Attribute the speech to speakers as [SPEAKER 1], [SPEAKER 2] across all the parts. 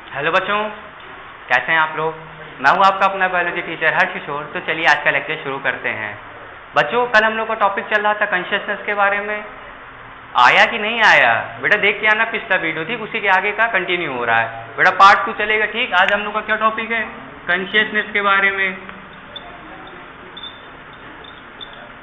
[SPEAKER 1] Hello बच्चों, कैसे हैं आप लोग। मैं हूं आपका अपना बायोलॉजी टीचर हर्ष किशोर। तो चलिए आज का लेक्चर शुरू करते हैं। बच्चों, कल हम लोग का टॉपिक चल रहा था कॉन्शियसनेस के बारे में। आया कि नहीं आया बेटा, देख के आना पिछला वीडियो, ठीक, उसी के आगे का कंटिन्यू हो रहा है बेटा, पार्ट 2 चलेगा। ठीक, आज हम लोग का क्या टॉपिक है, कॉन्शियसनेस के बारे में।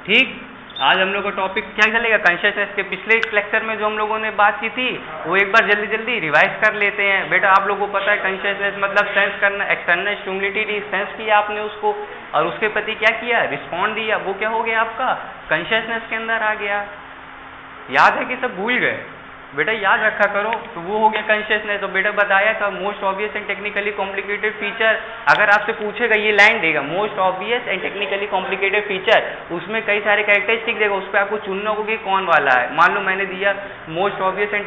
[SPEAKER 1] ठीक, आज हम लोग का टॉपिक क्या चलेगा, कॉन्शियसनेस के। पिछले लेक्चर में जो हम लोगों ने बात की थी वो एक बार जल्दी जल्दी रिवाइज कर लेते हैं। बेटा आप लोगों को पता है कॉन्शियसनेस मतलब सेंस करना, एक्सटर्नल स्टिमुलेटेड सेंस किया आपने उसको और उसके प्रति क्या किया, रिस्पॉन्ड दिया, वो क्या हो गया आपका कॉन्शियसनेस के अंदर आ गया। याद है कि सब भूल गए बेटा, याद रखा करो। तो वो हो गया कॉन्शियसनेस। तो बेटा बताया था most obvious and technically complicated feature. अगर आपसे पूछेगा ये लाइन देगा most obvious and technically complicated feature, उसमें कई सारे कैरेक्टरिस्टिक देगा, उस पर आपको चुनना होगा कि कौन वाला है। मान लो मैंने दिया most obvious and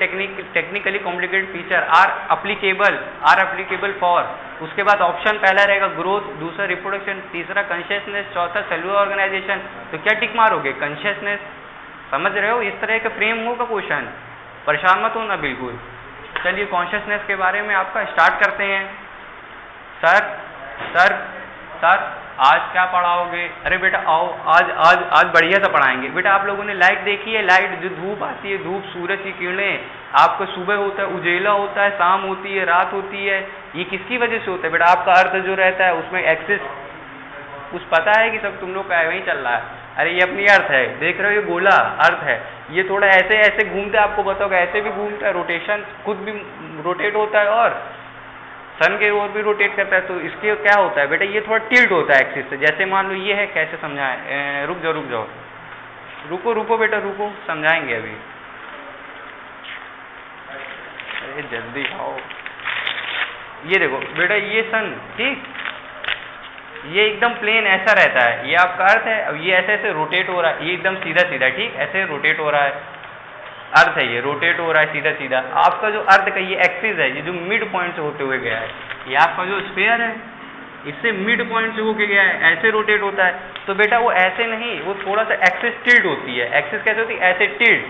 [SPEAKER 1] technically complicated feature are applicable for, उसके बाद ऑप्शन पहला रहेगा ग्रोथ, दूसरा रिप्रोडक्शन, तीसरा कॉन्शियसनेस, चौथा सेलुलर ऑर्गेनाइजेशन। तो क्या टिक मारोगे, कॉन्शियसनेस। समझ रहे हो, इस तरह का फ्रेम होगा क्वेश्चन, परेशान मत होना बिल्कुल। चलिए कॉन्शियसनेस के बारे में आपका स्टार्ट करते हैं। सर आज क्या पढ़ाओगे। अरे बेटा आओ, आज बढ़िया सा पढ़ाएंगे। बेटा आप लोगों ने लाइट देखी है, लाइट जो धूप आती है, धूप सूरज की किरणें, आपको सुबह होता है उजेला होता है, शाम होती है, रात होती है, ये किसकी वजह से होता है बेटा। आपका अर्थ जो रहता है उसमें एक्सिस, कुछ पता है कि सब तुम लोग का वही चल रहा है। अरे ये अपनी अर्थ है, देख रहे हो ये गोला अर्थ है, ये थोड़ा ऐसे ऐसे घूमता है, आपको बताओगे ऐसे भी घूमता है, रोटेशन खुद भी रोटेट होता है और सन के ओर भी रोटेट करता है। तो इसके क्या होता है बेटा, ये थोड़ा टिल्ट होता है एक्सिस से। जैसे मान लो ये है, कैसे समझाएं, रुक जाओ रुको बेटा रुको, समझाएंगे अभी। अरे जल्दी आओ। ये देखो बेटा, ये सन, ठीक, ये एकदम प्लेन ऐसा रहता है, ये आपका अर्थ है। अब ये ऐसे ऐसे रोटेट हो रहा है, ये एकदम सीधा सीधा, ठीक, ऐसे रोटेट हो रहा है, अर्थ है, ये रोटेट हो रहा है सीधा सीधा। आपका जो अर्थ का ये एक्सिस है, ये जो मिड पॉइंट से होते हुए गया है, ये आपका जो स्फीयर है, इससे मिड पॉइंट से होके गया है, ऐसे रोटेट होता है। तो बेटा वो ऐसे नहीं, वो थोड़ा सा एक्सिस टिल्ट होती है। एक्सिस कैसे होती है, ऐसे टिल्ट,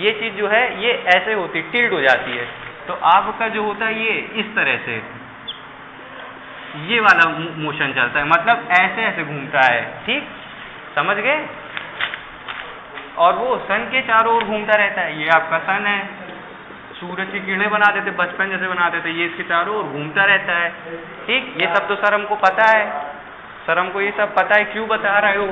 [SPEAKER 1] ये चीज जो है ये ऐसे होती है, टिल्ट हो जाती है। तो आपका जो होता है ये इस तरह से, ये वाला मोशन चलता है, मतलब ऐसे ऐसे घूमता है, ठीक, समझ गए। और वो सन के चारों ओर घूमता रहता है। ये आपका सन है, सूरज की किरणें बना देते, बचपन जैसे बना देते, ये इसके चारों ओर घूमता रहता है, ठीक। ये सब तो सर हमको पता है, सर हमको ये सब पता है, क्यों बता रहे हो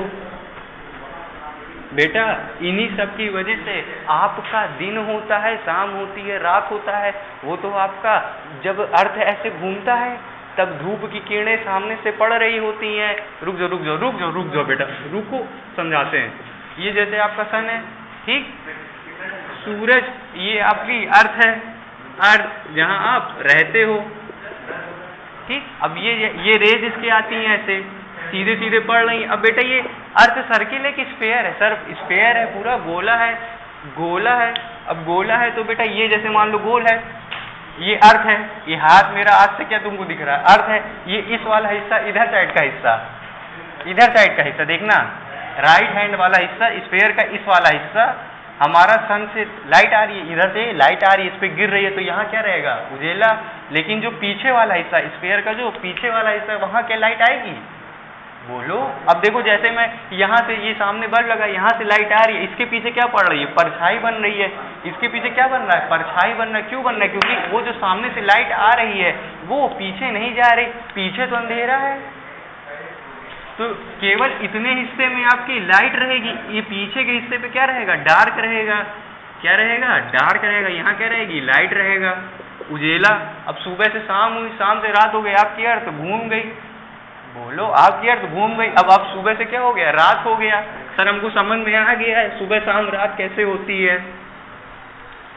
[SPEAKER 1] बेटा, इन्हीं सब की वजह से आपका दिन होता है, शाम होती है, रात होता है। वो तो आपका जब अर्थ ऐसे घूमता है तब धूप की किरणें सामने से पड़ रही होती हैं। रुक जाओ बेटा, रुको, समझाते हैं। ये जैसे आपका सन है, ठीक, सूरज ये आपकी अर्थ है, अर्थ जहां आप रहते हो, ठीक। अब ये रेज इसकी आती हैं ऐसे सीधे सीधे पड़ रही। अब बेटा ये अर्थ सर्किल है कि स्फीयर है, सर स्फीयर है, पूरा गोला है। अब गोला है तो बेटा ये जैसे मान लो गोल है, ये अर्थ है, ये हाथ मेरा आज से क्या तुमको दिख रहा है, अर्थ है। ये इस वाला हिस्सा, इधर साइड का हिस्सा देखना, राइट हैंड वाला हिस्सा स्फीयर का, इस वाला हिस्सा हमारा सन से लाइट आ रही है, इधर से लाइट आ रही है, इस पे गिर रही है, तो यहाँ क्या रहेगा, उजेला। लेकिन जो पीछे वाला हिस्सा, स्फीयर का जो पीछे वाला हिस्सा, वहां क्या लाइट आएगी, बोलो। अब देखो जैसे मैं यहाँ से, ये सामने बल्ब लगा, यहाँ से लाइट आ रही है, इसके पीछे क्या पड़ रही है, परछाई बन रही है। इसके पीछे क्या बन रहा है, परछाई बन रहा है। क्यों बन रहा है, क्योंकि वो जो सामने से लाइट आ रही है वो पीछे नहीं जा रही, पीछे तो अंधेरा है। तो केवल इतने हिस्से में आपकी लाइट रहेगी, ये पीछे के हिस्से पे क्या रहेगा, डार्क रहेगा। क्या रहेगा, डार्क रहेगा। यहाँ क्या रहेगी, लाइट रहेगा, उजेला। अब सुबह से शाम हुई, शाम से रात हो गई, आपकी अर्थ घूम गई, बोलो, आपकी अर्थ घूम गई। अब आप सुबह से क्या हो गया, रात हो गया। सर हमको समझ में आ गया है सुबह शाम रात कैसे होती है,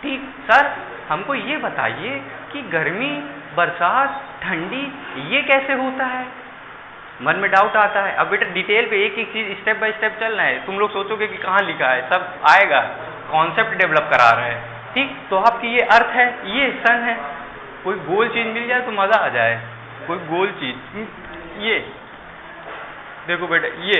[SPEAKER 1] ठीक। सर हमको ये बताइए कि गर्मी, बरसात, ठंडी ये कैसे होता है, मन में डाउट आता है। अब बेटा डिटेल पे एक एक चीज स्टेप बाय स्टेप चलना है। तुम लोग सोचोगे कि कहाँ लिखा है, सब आएगा, कॉन्सेप्ट डेवलप करा रहे हैं, ठीक। तो आपकी ये अर्थ है, ये सन है। कोई गोल चीज मिल जाए तो मजा आ जाए, कोई गोल चीज। ये देखो बेटा, ये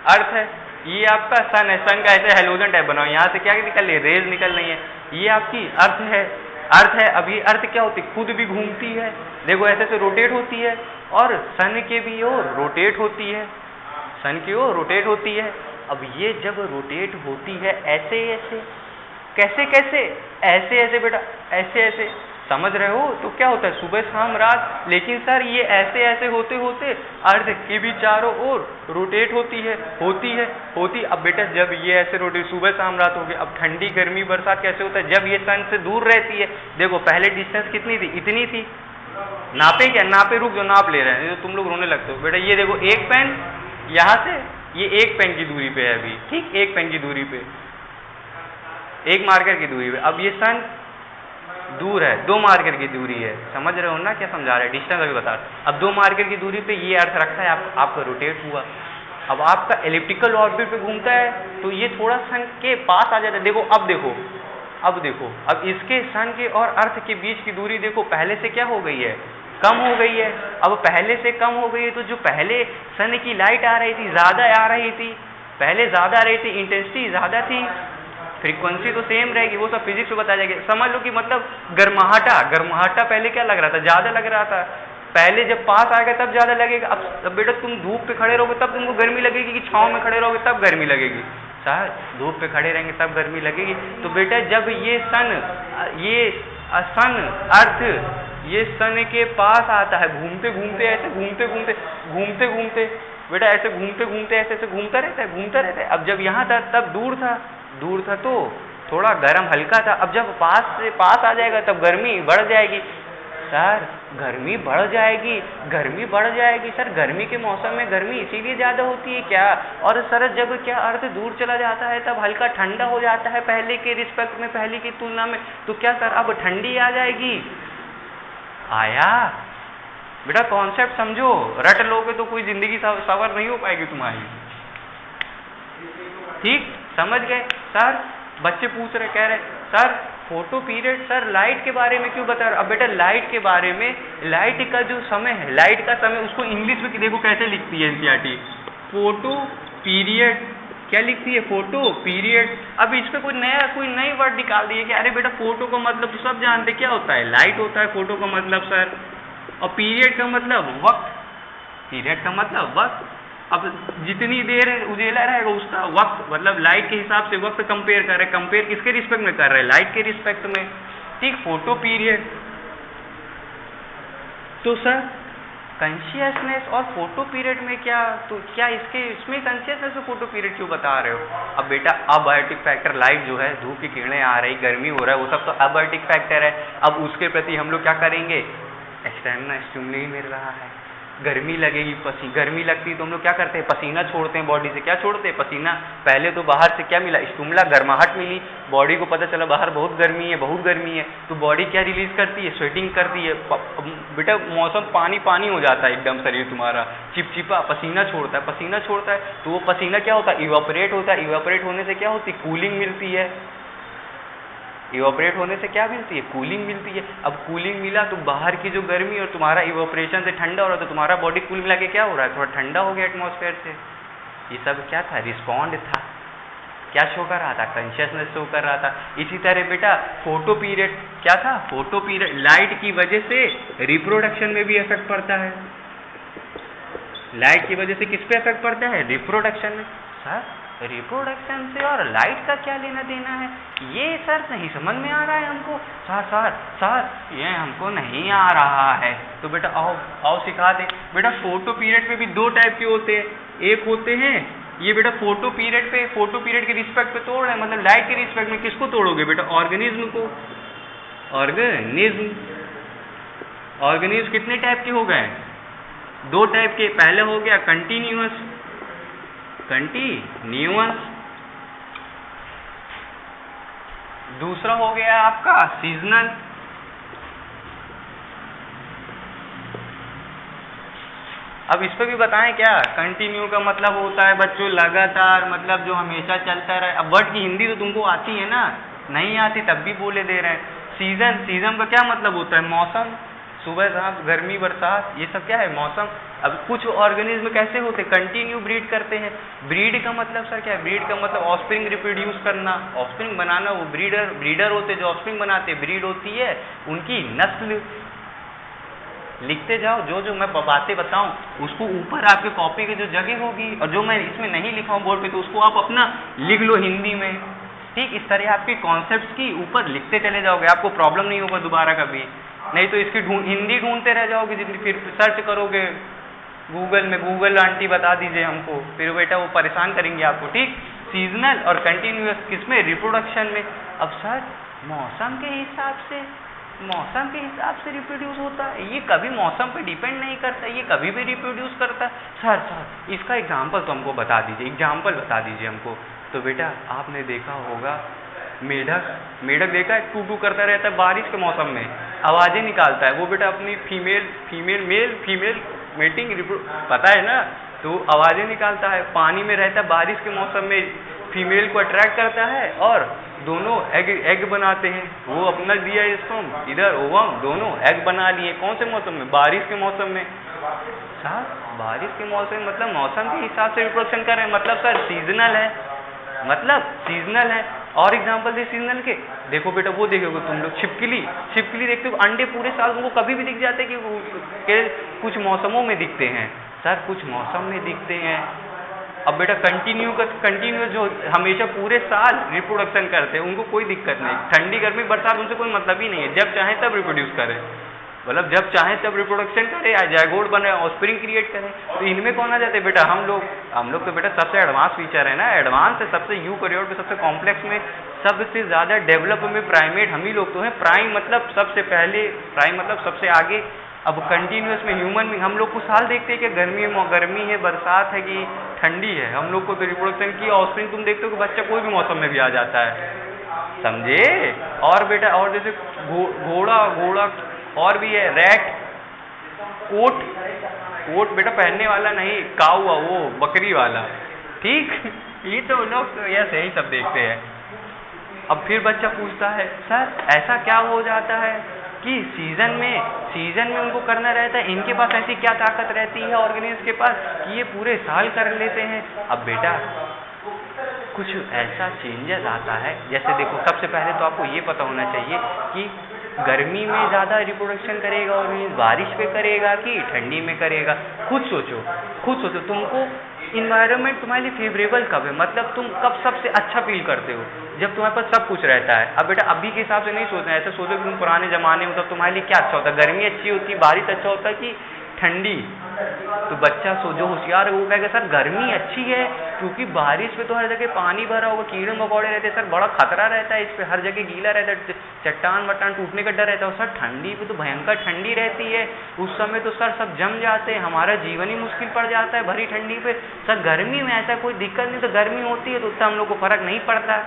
[SPEAKER 1] अर्थ है, ये आपका सन है, सन का ऐसे हेलोजन टाइप बना हुआ, यहाँ से क्या निकल रही है, रेज निकल रही है, ये आपकी अर्थ है, अर्थ है, अब ये अर्थ क्या होती है, खुद भी घूमती है, देखो ऐसे से रोटेट होती है, और सन के भी ओर रोटेट होती है, सन की ओर रोटेट होती है। अब ये जब रोटेट होती है ऐसे ऐसे, कैसे कैसे, ऐसे ऐसे बेटा, ऐसे ऐसे, समझ रहे हो? तो क्या होता है, सुबह शाम रात, लेकिन सर ये ऐसे ऐसे होते होते अर्थ की भी चारों ओर रोटेट होती है, होती। अब बेटा जब ये ऐसे रोटेट, सुबह शाम रात हो गई, अब ठंडी गर्मी बरसात कैसे होता है, जब ये सन से दूर रहती है। देखो पहले डिस्टेंस कितनी थी, इतनी थी, नापे क्या, नापे, रुक जो नाप ले रहे हैं, तो तुम लोग रोने लगते हो। बेटा ये देखो एक पेन यहाँ से, ये एक पेन की दूरी पे है अभी, ठीक, एक पेन की दूरी पे, एक मार्कर की दूरी पे। अब ये सन दूर है, 2 मार्कर की दूरी है, समझ रहे हो ना क्या समझा रहे हैं, डिस्टेंस अभी बता रहे। अब 2 मार्कर की दूरी पे ये अर्थ रखा है, आपका रोटेट हुआ। अब आपका एलिप्टिकल ऑर्बिट पे घूमता है, तो ये थोड़ा सन के पास आ जाता है। देखो अब देखो, अब इसके सन के और अर्थ के बीच की दूरी देखो, पहले से क्या हो गई है, कम हो गई है। अब पहले से कम हो गई है, तो जो पहले सन की लाइट आ रही थी, ज्यादा आ रही थी, पहले ज्यादा आ रही थी, इंटेंसिटी ज्यादा थी, फ्रीक्वेंसी तो सेम रहेगी, वो सब फिजिक्स में बताया जाएगा। समझ लो कि मतलब गर्माहटा पहले क्या लग रहा था, ज्यादा लग रहा था, पहले जब पास आएगा तब ज्यादा लगेगा। अब बेटा तुम धूप पे खड़े रहोगे तब तुमको गर्मी लगेगी, कि छांव में खड़े रहोगे तब गर्मी लगेगी, सर धूप पे खड़े रहेंगे तब गर्मी लगेगी। तो बेटा जब ये सन अर्थ ये सन के पास आता है, घूमते घूमते ऐसे, घूमते घूमते बेटा ऐसे घूमते ऐसे घूमता रहता है। अब जब यहाँ था तब दूर था तो थोड़ा गर्म हल्का था, अब जब पास आ जाएगा तब गर्मी बढ़ जाएगी। सर गर्मी बढ़ जाएगी सर, गर्मी के मौसम में गर्मी इसीलिए ज़्यादा होती है क्या? और सर जब क्या अर्थ दूर चला जाता है तब हल्का ठंडा हो जाता है पहले के रिस्पेक्ट में, पहले की तुलना में, तो क्या सर अब ठंडी आ जाएगी? आया बेटा, कॉन्सेप्ट समझो, रट लोगे तो कोई जिंदगी सवर नहीं हो पाएगी तुम्हारी, ठीक, समझ गए? सर बच्चे पूछ रहे, कह रहे sir photo period, sir light के बारे में क्यों बता रहे? अब बेटा लाइट के बारे में, लाइट का जो समय है, लाइट का समय उसको इंग्लिश में देखो कैसे लिखती है एनसीईआरटी, फोटो पीरियड, क्या लिखती है, फोटो पीरियड। अब इस पे कोई नई वर्ड निकाल दिए कि अरे बेटा फोटो का मतलब तो सब जानते क्या होता है, लाइट होता है फोटो का मतलब सर, और पीरियड का मतलब वक्त, पीरियड का मतलब वक्त। अब जितनी देर उजेला रहेगा उसका वक्त, मतलब लाइट के हिसाब से वक्त कंपेयर कर रहे हैं, कंपेयर किसके रिस्पेक्ट में कर रहे हैं, लाइट के रिस्पेक्ट में, ठीक, फोटो पीरियड। तो सर कॉन्शियसनेस और फोटो पीरियड में क्या, तो क्या इसमें कॉन्शियसनेस और फोटो पीरियड क्यों बता रहे हो? अब बेटा अबायोटिक फैक्टर, लाइट जो है, धूप की किरणें आ रही, गर्मी हो रहा है, वो सब तो अबायोटिक फैक्टर है। अब उसके प्रति हम लोग क्या करेंगे, एक्सटर्नल स्टिमुली मिल रहा है, गर्मी लगेगी, गर्मी लगती है तो हम लोग क्या करते हैं, पसीना छोड़ते हैं बॉडी से, क्या छोड़ते हैं, पसीना। पहले तो बाहर से क्या मिला, स्टिमुला, गर्माहट मिली, बॉडी को पता चला बाहर बहुत गर्मी है, तो बॉडी क्या रिलीज करती है, स्वेटिंग करती है। बेटा मौसम पानी हो जाता है एकदम, शरीर तुम्हारा चिपचिपा, पसीना छोड़ता है, तो वो पसीना क्या होता है, इवापोरेट होता है, इवापोरेट होने से क्या होती है, कूलिंग मिलती है, इवापोरेट होने से क्या मिलती है, कूलिंग मिलती है। अब कूलिंग मिला तो बाहर की जो गर्मी और तुम्हारा इवापोरेशन से ठंडा हो रहा है, तो तुम्हारा बॉडी कूल मिला के क्या हो रहा है, थोड़ा ठंडा हो गया एटमॉस्फेयर से। ये सब क्या था, रिस्पॉन्ड था, क्या शो कर रहा था, कॉन्शियसनेस शो कर रहा था। इसी तरह बेटा फोटो पीरियड क्या था, फोटो पीरियड लाइट की वजह से रिप्रोडक्शन में भी इफेक्ट पड़ता है, लाइट की वजह से किस पे इफेक्ट पड़ता है, रिप्रोडक्शन में। सर रिप्रोडक्शन से और लाइट का क्या लेना देना है, ये सर नहीं समझ में आ रहा है हमको। सर ये हमको नहीं आ रहा है, तो बेटा आओ सिखा दे। बेटा फोटो पीरियड पे भी 2 टाइप के होते हैं, एक होते हैं ये बेटा फोटो पीरियड के रिस्पेक्ट पे तोड़ रहे हैं, मतलब लाइट के रिस्पेक्ट में किसको तोड़ोगे बेटा, ऑर्गेनिज्म को। ऑर्गेनिज्म कितने टाइप के हो गए, 2 टाइप के। पहले हो गया कंटिन्यूअस, दूसरा हो गया आपका सीजनल। अब इस पे भी बताएं क्या, कंटिन्यू का मतलब होता है बच्चों लगातार, मतलब जो हमेशा चलता रहे। अब वर्ड की हिंदी तो तुमको आती है ना, नहीं आती तब भी बोले दे रहे हैं। सीजन का क्या मतलब होता है, मौसम, सुबह शाम, गर्मी बरसात, ये सब क्या है, मौसम। अब कुछ ऑर्गेनिज्म कैसे होते हैं, कंटिन्यू ब्रीड करते हैं। ब्रीड का मतलब सर क्या है? ब्रीड का मतलब ऑफस्प्रिंग रिप्रोड्यूस करना, ऑफस्प्रिंग बनाना। वो ब्रीडर होते हैं जो ऑफस्प्रिंग बनाते हैं, ब्रीड होती है उनकी नस्ल। लिखते जाओ, जो जो मैं बातें बताऊं उसको ऊपर आपके कॉपी की जो जगह होगी, और जो मैं इसमें नहीं लिखा हूं बोर्ड पे तो उसको आप अपना लिख लो हिंदी में। ठीक, इस तरह आपके कॉन्सेप्ट्स की ऊपर लिखते चले जाओगे, आपको प्रॉब्लम नहीं होगा दोबारा कभी। नहीं तो इसकी हिंदी ढूंढते रह जाओगे, जितनी फिर सर्च करोगे गूगल में, गूगल आंटी बता दीजिए हमको, फिर बेटा वो परेशान करेंगे आपको। ठीक, सीजनल और कंटिन्यूअस किसमें? रिप्रोडक्शन में। अब सर मौसम के हिसाब से रिप्रोड्यूस होता है, ये कभी मौसम पे डिपेंड नहीं करता, ये कभी भी रिप्रोड्यूस करता है। सर इसका एग्जाम्पल तो हमको बता दीजिए, एग्जाम्पल बता दीजिए हमको। तो बेटा आपने देखा होगा मेढक देखा है, टू करता रहता है बारिश के मौसम में, आवाजें निकालता है वो बेटा अपनी फीमेल मेटिंग पता है ना, तो आवाजें निकालता है। पानी में रहता है, बारिश के मौसम में फीमेल को अट्रैक्ट करता है और दोनों एग बनाते हैं। वो अपना दिया स्पर्म, इधर ओवम, दोनों एग बना लिए। कौन से मौसम में? बारिश के मौसम में। सर बारिश के मौसम मतलब मौसम के हिसाब से रिप्रोडक्शन कर रहे हैं, मतलब सर सीजनल है। और एग्जांपल दे सीजनल के, देखो बेटा वो देखोगे तुम लोग छिपकली देखते हो, अंडे पूरे साल तुमको कभी भी दिख जाते हैं कि कुछ मौसमों में दिखते हैं। सर कुछ मौसम में दिखते हैं। अब बेटा कंटिन्यूअस जो हमेशा पूरे साल रिप्रोडक्शन करते हैं उनको कोई दिक्कत नहीं, ठंडी गर्मी बरसात उनसे कोई मतलब ही नहीं है, जब चाहे तब रिप्रोड्यूस करें, मतलब जब चाहे तब रिप्रोडक्शन करे, या जायगोट बने, ऑफस्प्रिंग क्रिएट करें। तो इनमें कौन आ जाते हैं बेटा? हम लोग तो बेटा सबसे एडवांस फीचर है ना, एडवांस है सबसे, यूकैरियोट में सबसे कॉम्प्लेक्स में, सबसे ज़्यादा डेवलप में प्राइमेट हम ही लोग तो हैं। प्राइम मतलब सबसे पहले, प्राइम मतलब सबसे आगे। अब कंटिन्यूअस में ह्यूमन में हम लोग को साल देखते हैं कि गर्मी है, बरसात है कि ठंडी है, हम लोग को तो रिप्रोडक्शन की ऑफस्प्रिंग तुम देखते हो कि बच्चा कोई भी मौसम में भी आ जाता है, समझे? और बेटा और जैसे घोड़ा और भी है, रैट, कोट बेटा पहनने वाला नहीं, काऊ वो बकरी वाला। ठीक, ये तो लोग तो यही सब देखते हैं। अब फिर बच्चा पूछता है सर ऐसा क्या हो जाता है कि सीजन में उनको करना रहता है, इनके पास ऐसी क्या ताकत रहती है ऑर्गेनिज्म के पास कि ये पूरे साल कर लेते हैं? अब बेटा कुछ ऐसा चेंजेस आता है, जैसे देखो सबसे पहले तो आपको ये पता होना चाहिए कि गर्मी में ज़्यादा रिप्रोडक्शन करेगा और बारिश पे करेगा कि ठंडी में करेगा। खुद सोचो तुमको इन्वायरमेंट तुम्हारे लिए फेवरेबल कब है, मतलब तुम कब सबसे अच्छा फील करते हो? जब तुम्हारे पास सब कुछ रहता है। अब बेटा अभी के हिसाब से नहीं सोचना, ऐसे सोचो कि तुम पुराने ज़माने में तब तुम्हारे लिए क्या अच्छा होता है, गर्मी अच्छी होती, बारिश अच्छा होता कि ठंडी? तो बच्चा जो होशियार है वो कहेगा सर गर्मी अच्छी है, क्योंकि बारिश पे तो हर जगह पानी भरा होगा, कीड़े मकोड़े रहते हैं सर, बड़ा खतरा रहता है, इस पे हर जगह गीला रहता है, चट्टान वट्टान टूटने का डर रहता है। सर ठंडी पे तो भयंकर ठंडी रहती है, उस समय तो सर सब जम जाते हैं, हमारा जीवन ही मुश्किल पड़ जाता है भरी ठंडी पे। सर गर्मी में ऐसा कोई दिक्कत नहीं, तो गर्मी होती है तो उससे हम लोग को फर्क नहीं पड़ता।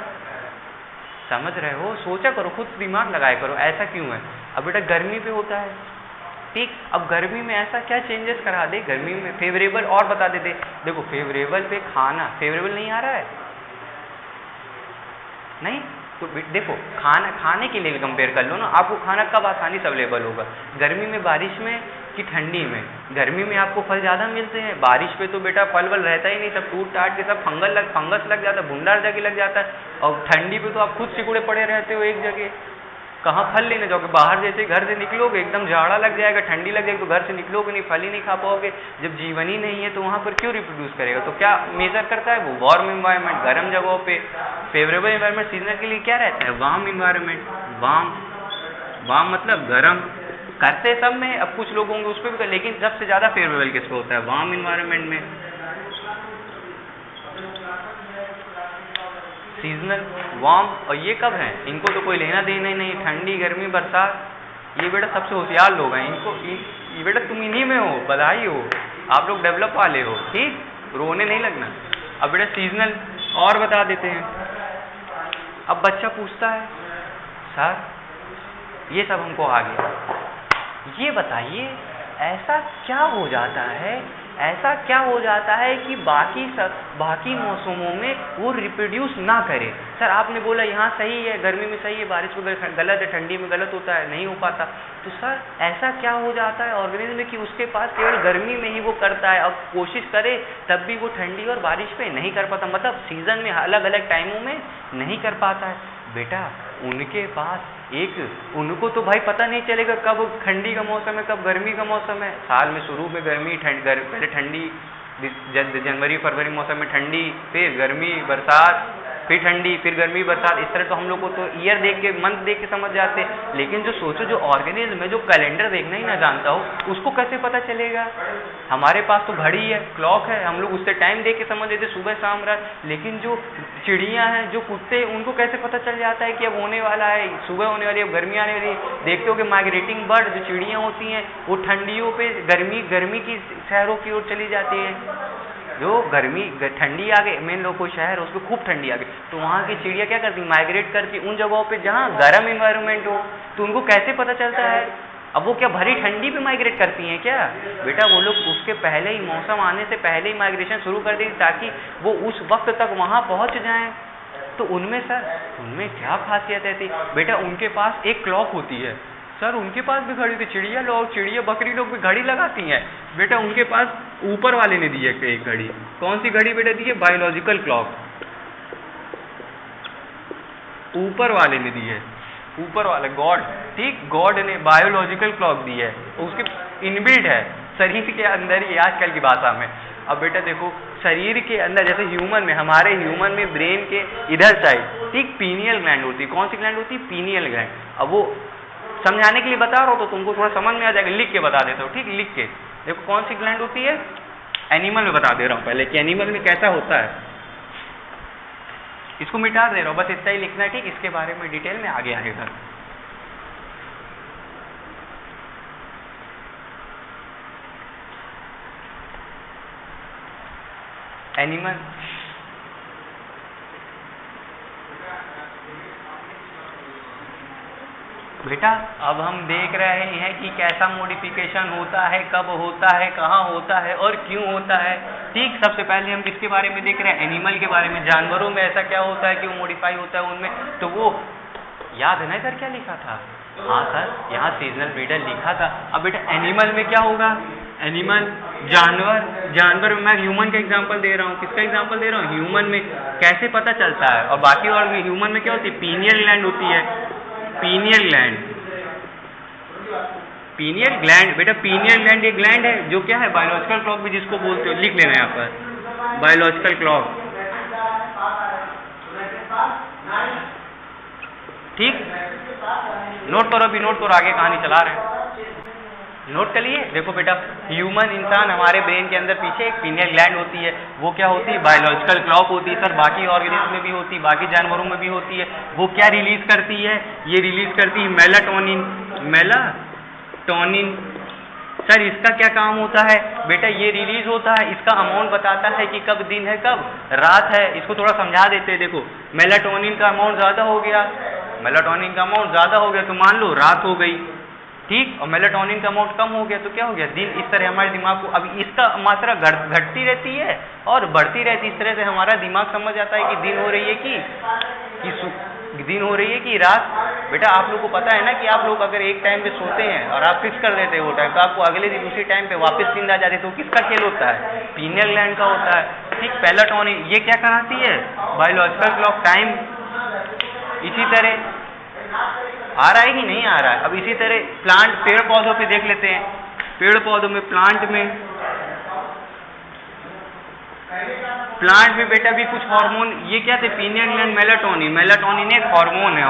[SPEAKER 1] समझ रहे हो? सोचा करो, खुद दिमाग लगाया करो ऐसा क्यों है। अब बेटा गर्मी पे होता है, ठीक, अब गर्मी में ऐसा क्या चेंजेस करा दे, गर्मी में फेवरेबल और बता देते। देखो फेवरेबल पे खाना, फेवरेबल नहीं आ रहा है नहीं, तो देखो खाने के लिए कंपेयर कर लो ना, आपको खाना कब आसानी से अवेलेबल होगा, गर्मी में, बारिश में कि ठंडी में? गर्मी में आपको फल ज़्यादा मिलते हैं, बारिश पे तो बेटा फल वल रहता ही नहीं, सब टूट टाट के सब फंगस लग जाता है, भुंडार जगह लग जाता है। और ठंडी पे तो आप खुद सिकुड़े पड़े रहते हो एक जगह, कहाँ फल लेने जाओगे? बाहर जैसे घर से निकलोगे एकदम झाड़ा लग जाएगा, ठंडी लग जाएगी, तो घर से निकलोगे नहीं, फल ही नहीं खा पाओगे। जब जीवन ही नहीं है तो वहाँ पर क्यों रिप्रोड्यूस करेगा? तो क्या मेजर करता है वो? वार्म इन्वायरमेंट, गर्म जगहों पे। फेवरेबल इन्वायरमेंट सीजनल के लिए क्या रहता है? Warm environment. वार्म मतलब गर्म, करते सब में, अब कुछ लोग होंगे उस पर भी, लेकिन सबसे ज़्यादा फेवरेबल किस पे होता है? वार्म इन्वायरमेंट में। सीजनल, वार्म, और ये कब है? इनको तो कोई लेना देना ही नहीं, ठंडी, गर्मी, बरसात, ये बेटा सबसे होशियार लोग हैं, इनको ये बेटा तुम इन्हीं में हो, बधाई हो, आप लोग डेवलप वाले हो, ठीक, रोने नहीं लगना। अब बेटा सीजनल और बता देते हैं। अब बच्चा पूछता है सर ये सब हमको आ गया, ये बताइए ऐसा क्या हो जाता है ऐसा क्या हो जाता है कि बाकी मौसमों में वो रिप्रोड्यूस ना करे। सर आपने बोला यहाँ सही है, गर्मी में सही है, बारिश में गलत है, ठंडी में गलत होता है, नहीं हो पाता। तो सर ऐसा क्या हो जाता है ऑर्गेनिज्म में कि उसके पास केवल गर्मी में ही वो करता है, और कोशिश करे तब भी वो ठंडी और बारिश पे नहीं कर पाता, मतलब सीजन में अलग अलग टाइमों में नहीं कर पाता है। बेटा उनके पास उनको तो भाई पता नहीं चलेगा कब ठंडी का मौसम है, कब गर्मी का मौसम है। साल में शुरू में गर्मी पहले ठंडी, जनवरी फरवरी मौसम में ठंडी, फिर गर्मी बरसात, फिर ठंडी, फिर गर्मी बरसात। इस तरह तो हम लोग को तो ईयर देख के, मंथ देख के समझ जाते। लेकिन जो सोचो, जो ऑर्गेनिज्म में जो कैलेंडर देखना ही ना जानता हो, उसको कैसे पता चलेगा? हमारे पास तो घड़ी है, क्लॉक है, हम लोग उससे टाइम देख के समझ लेते सुबह शाम रात। लेकिन जो चिड़ियाँ हैं, जो कुत्ते, उनको कैसे पता चल जाता है कि अब होने वाला है, सुबह होने वाली है, अब गर्मी आने वाली है? देखते हो कि माइग्रेटिंग बर्ड जो चिड़ियाँ होती हैं वो ठंडियों पे गर्मी की शहरों की ओर चली जाती हैं। जो ठंडी आ गई, मेन लो कोई शहर है उसमें खूब ठंडी आ गई, तो वहाँ की चिड़िया क्या करती, माइग्रेट करती उन जगहों पे जहाँ गर्म इन्वायरमेंट हो। तो उनको कैसे पता चलता है? अब वो क्या भरी ठंडी पे माइग्रेट करती हैं क्या? बेटा वो लोग उसके पहले ही, मौसम आने से पहले ही माइग्रेशन शुरू कर देती ताकि वो उस वक्त तक वहाँ पहुँच जाएं। तो उनमें क्या खासियत है थी? बेटा उनके पास एक क्लॉक होती है। सर उनके पास भी घड़ी थी, चिड़िया बकरी लोग भी घड़ी लगाती हैं। बेटा उनके पास ऊपर वाले ने दी है एक घड़ी। कौन सी घड़ी बेटा दी है? Biological clock. ऊपर वाले ने दी है, ऊपर वाले गॉड, ठीक, गॉड ने बायोलॉजिकल क्लॉक दी है, उसके इनबिल्ट है शरीर के अंदर ही, आजकल की भाषा में। अब बेटा देखो शरीर के अंदर, जैसे हमारे ह्यूमन में ब्रेन के इधर साइड ठीक पीनियल ग्लैंड होती है। कौन सी ग्लैंड होती है? Pineal gland. अब वो समझाने के लिए बता रहा हो तो तुमको थोड़ा समझ में आ जाएगा, लिख के बता देता हूँ, ठीक, लिख के देखो कौन सी ग्लैंड होती है। एनिमल में बता दे रहा हूँ पहले कि एनिमल में कैसा होता है, इसको मिटा दे रहा हूँ, बस इतना ही लिखना है, ठीक। इसके बारे में डिटेल में आगे आएगा। एनिमल बेटा अब हम देख रहे हैं कि कैसा मॉडिफिकेशन होता है, कब होता है, कहाँ होता है और क्यों होता है, ठीक। सबसे पहले हम किसके बारे में देख रहे हैं? एनिमल के बारे में। जानवरों में ऐसा क्या होता है, क्यों मॉडिफाई होता है उनमें, तो वो याद है ना इधर क्या लिखा था? हाँ सर, यहाँ सीजनल ब्रीडर लिखा था। अब बेटा एनिमल में क्या होगा? एनिमल जानवर में मैं ह्यूमन का एग्जांपल दे रहा हूँ। किसका एग्जांपल दे रहा हूँ? ह्यूमन में। कैसे पता चलता है? और बाकी और में ह्यूमन में क्या होती है? पीनियल ग्लैंड होती है, पीनियल ग्लैंड। पीनियल ग्लैंड बेटा, पीनियल ग्लैंड एक ग्लैंड है जो क्या है? बायोलॉजिकल क्लॉक भी जिसको बोलते हो, लिख लेना यहाँ पर, बायोलॉजिकल क्लॉक, ठीक। नोट करो, अभी नोट करो, आगे कहानी चला रहे हैं, नोट कर लिए। देखो बेटा ह्यूमन इंसान, हमारे ब्रेन के अंदर पीछे एक पीनियल ग्लैंड होती है, वो क्या होती है? बायोलॉजिकल क्लॉक होती है सर। बाकी ऑर्गेनिज्म में भी होती है, बाकी जानवरों में भी होती है। वो क्या रिलीज करती है? ये रिलीज करती है मेलाटोनिन। मेलाटोनिन सर इसका क्या काम होता है? बेटा ये रिलीज होता है, इसका अमाउंट बताता है कि कब दिन है, कब रात है। इसको थोड़ा समझा देते हैं। देखो मेलाटोनिन का अमाउंट ज़्यादा हो गया, मेलाटोनिन का अमाउंट ज़्यादा हो गया तो मान लो रात हो गई, ठीक। और मेलाटोनिन का अमाउंट कम हो गया तो क्या हो गया? दिन। इस तरह हमारे दिमाग को, अब इसका मात्रा घटती रहती है और बढ़ती रहती है। इस तरह से हमारा दिमाग समझ जाता है कि दिन हो रही है कि दिन हो रही है कि रात। बेटा आप लोग को पता है ना कि आप लोग अगर एक टाइम पे सोते हैं और आप फिक्स कर लेते हैं वो टाइम, तो आपको अगले दिन उसी टाइम पे वापस नींद आ जाती है। तो किसका खेल होता है? पीनियल ग्लैंड का होता है, ठीक। मेलाटोनिन ये क्या कराती है? Biological clock, time. इसी तरह आ रहा है कि नहीं आ रहा है? अब इसी तरह प्लांट, पेड़ पौधों पे देख लेते हैं। पेड़ पौधों में, प्लांट में बेटा भी कुछ हार्मोन, ये क्या थे? Pineal gland, melatonin. मेलाटोनिन एक हार्मोन है,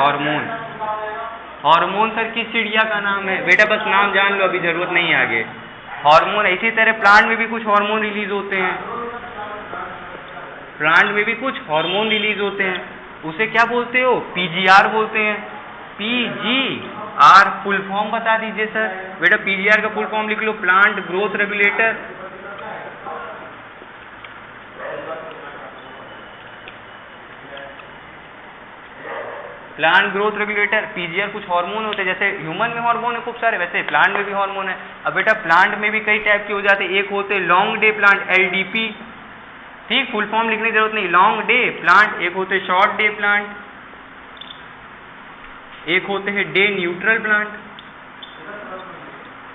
[SPEAKER 1] हार्मोन सर किस चिड़िया का नाम है? बेटा बस नाम जान लो, अभी जरूरत नहीं है आगे। हार्मोन। इसी तरह प्लांट में भी कुछ हार्मोन रिलीज होते हैं, प्लांट में भी कुछ हार्मोन रिलीज होते हैं। उसे क्या बोलते हो? पीजीआर बोलते हैं। पीजीआर फुल फॉर्म बता दीजिए सर। बेटा पीजीआर का फुल फॉर्म लिख लो, plant growth regulator. Plant growth regulator, PGR कुछ हार्मोन होते हैं, जैसे ह्यूमन में हार्मोन है खूब सारे, वैसे प्लांट में भी हार्मोन है। अब बेटा प्लांट में भी कई टाइप के हो जाते हैं, एक होते लॉन्ग डे प्लांट LDP, ठीक, फुल फॉर्म लिखने की जरूरत नहीं, लॉन्ग डे प्लांट, एक होते शॉर्ट डे प्लांट, एक होते हैं डे न्यूट्रल प्लांट।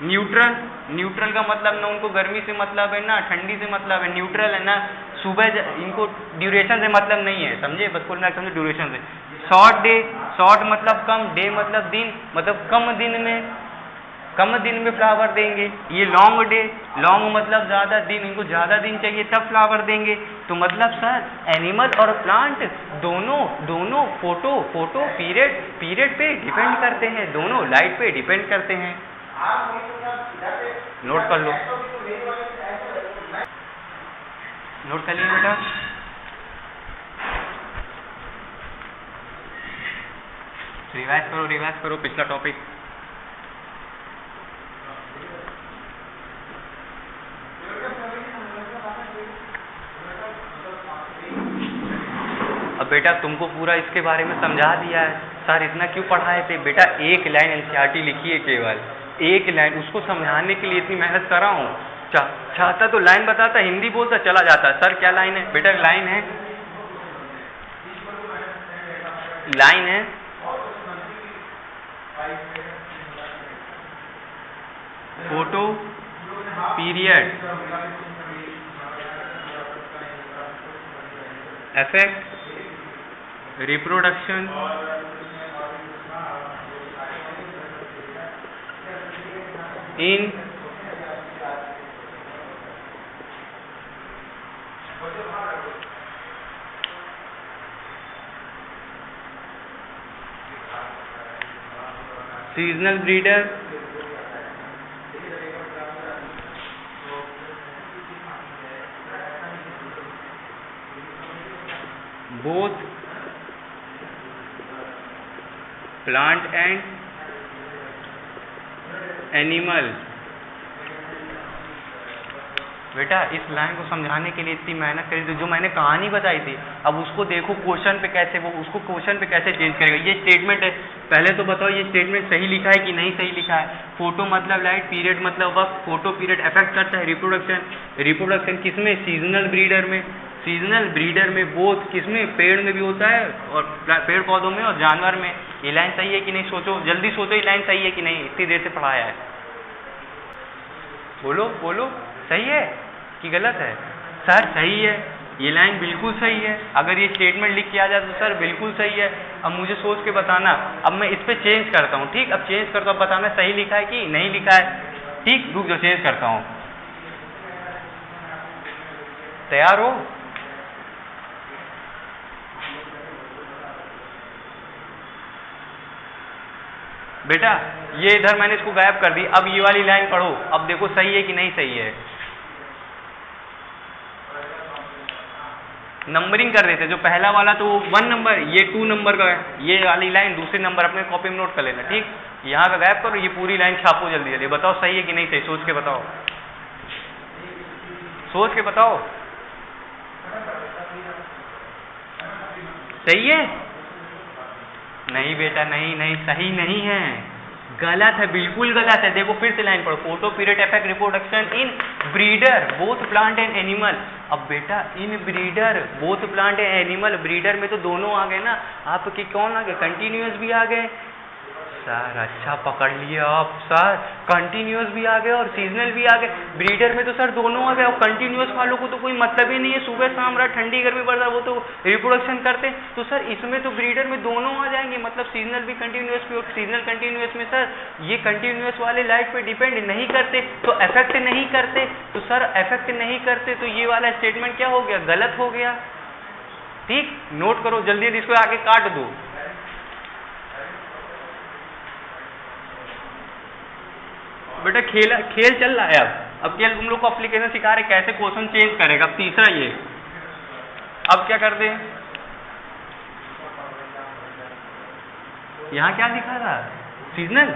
[SPEAKER 1] न्यूट्रल का मतलब ना उनको गर्मी से मतलब है ना ठंडी से मतलब है, न्यूट्रल है ना, सुबह इनको ड्यूरेशन से मतलब नहीं है, समझे, बस कुल मिलाकर समझे ड्यूरेशन से। शॉर्ट डे, शॉर्ट मतलब कम, डे मतलब दिन, मतलब कम दिन में फ्लावर देंगे। ये लॉन्ग डे, लॉन्ग मतलब ज़्यादा दिन, इनको ज़्यादा दिन चाहिए तब फ्लावर देंगे। तो मतलब सर एनिमल और प्लांट दोनों फोटो पीरियड पे डिपेंड करते हैं, दोनों लाइट पे डिपेंड करते हैं। नोट कर लो, नोट कर लिए बेटा। रिवाइज करो पिछला टॉपिक। अब बेटा तुमको पूरा इसके बारे में समझा दिया है, सर इतना क्यों पढ़ाए थे बेटा? एक लाइन एनसीईआरटी लिखी है, केवल एक लाइन, उसको समझाने के लिए इतनी मेहनत कर रहा हूँ। चाहता तो लाइन बताता, हिंदी बोलता चला जाता। सर क्या लाइन है बेटा? लाइन है photo period effect reproduction in seasonal breeder, both plant and animal. बेटा इस लाइन को समझाने के लिए इतनी मेहनत करी थी, जो मैंने कहानी बताई थी, अब उसको देखो क्वेश्चन पे कैसे, वो उसको क्वेश्चन पे कैसे चेंज करेगा। ये स्टेटमेंट है, पहले तो बताओ ये स्टेटमेंट सही लिखा है कि नहीं सही लिखा है। फोटो मतलब लाइट, पीरियड मतलब वक्त, फोटो पीरियड अफेक्ट करता है रिप्रोडक्शन किसमें? सीजनल ब्रीडर में। सीजनल ब्रीडर में बोथ किसमें? पेड़ में भी होता है, और पेड़ पौधों में और जानवर में। ये लाइन सही है कि नहीं? सोचो, जल्दी सोचो, ये लाइन सही है कि नहीं? इतनी देर से पढ़ाया है, बोलो सही है कि गलत है? सर सही है, ये लाइन बिल्कुल सही है। अगर ये स्टेटमेंट लिख के आ जाए तो सर बिल्कुल सही है। अब मुझे सोच के बताना, अब मैं इस पे चेंज करता हूँ, ठीक, अब चेंज करता हूँ, बताना सही लिखा है कि नहीं लिखा है, ठीक, रुक जाओ चेंज करता हूँ। तैयार हो? बेटा ये इधर मैंने इसको गायब कर दी, अब ये वाली लाइन पढ़ो, अब देखो सही है कि नहीं सही है। नंबरिंग कर देते, जो पहला वाला तो 1 नंबर, ये 2 नंबर का है, ये वाली लाइन दूसरे नंबर अपने कॉपी में नोट कर लेना, ठीक। यहाँ का गायब करो, ये पूरी लाइन छापो जल्दी जल्दी, बताओ सही है कि नहीं सही, सोच के बताओ, सोच के बताओ। सही है? नहीं बेटा, नहीं सही नहीं है, गलत है, बिल्कुल गलत है। देखो फिर से लाइन पढ़ो, photoperiod affect reproduction in breeder both plant and animal. अब बेटा in breeder both plant and animal, breeder में तो दोनों आ गए ना, आपके कौन आ गए? कंटिन्यूअस भी आ गए। सर अच्छा पकड़ लिए आप, सर कंटिन्यूअस भी आ गए और सीजनल भी आ गए। ब्रीडर में तो सर दोनों आ गए, और कंटिन्यूअस वालों को तो कोई मतलब ही नहीं है, सुबह शाम रात ठंडी गर्मी बरसात वो तो रिप्रोडक्शन करते हैं। तो सर इसमें तो ब्रीडर में दोनों आ जाएंगे, मतलब सीजनल भी कंटिन्यूअस भी, और सीजनल कंटिन्यूअस में सर ये कंटिन्यूअस वाले लाइट पे डिपेंड नहीं करते, तो अफेक्ट नहीं करते। तो सर अफेक्ट नहीं करते तो ये वाला स्टेटमेंट क्या हो गया? गलत हो गया, ठीक। नोट करो जल्दी जल्दी, इसको आगे काट दो। बेटा खेल चल रहा है, अब खेल तुम लोग को एप्लीकेशन सिखा रहे कैसे क्वेश्चन चेंज करेगा। अब तीसरा ये, अब क्या कर दे, यहाँ क्या दिखा रहा? सीजनल।